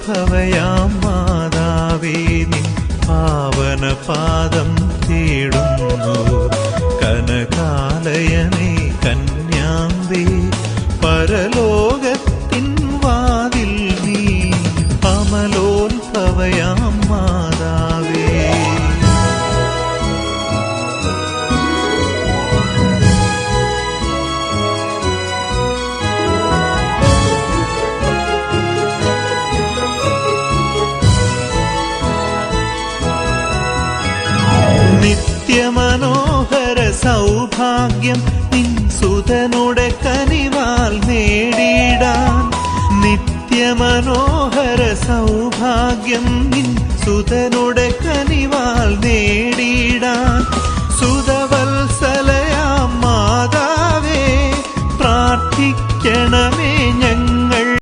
പാവനോത്ഭവയാം മാതാവേ നിൻ പാവനപാദം തേടുന്നു. കനകാലയനേ കന്യാമ്പേ പരലോകത്തിൻ വാതിൽ നീ അമലോത്ഭവയാം മാതാവേ. നിത്യമനോഹര സൗഭാഗ്യം നിൻ സുതനുടെ കനിവാൽ നേടിയിടാൻ. നിത്യമനോഹര സൗഭാഗ്യം നിൻ സുതനുടെ കനിവാൽ നേടിയിടാൻ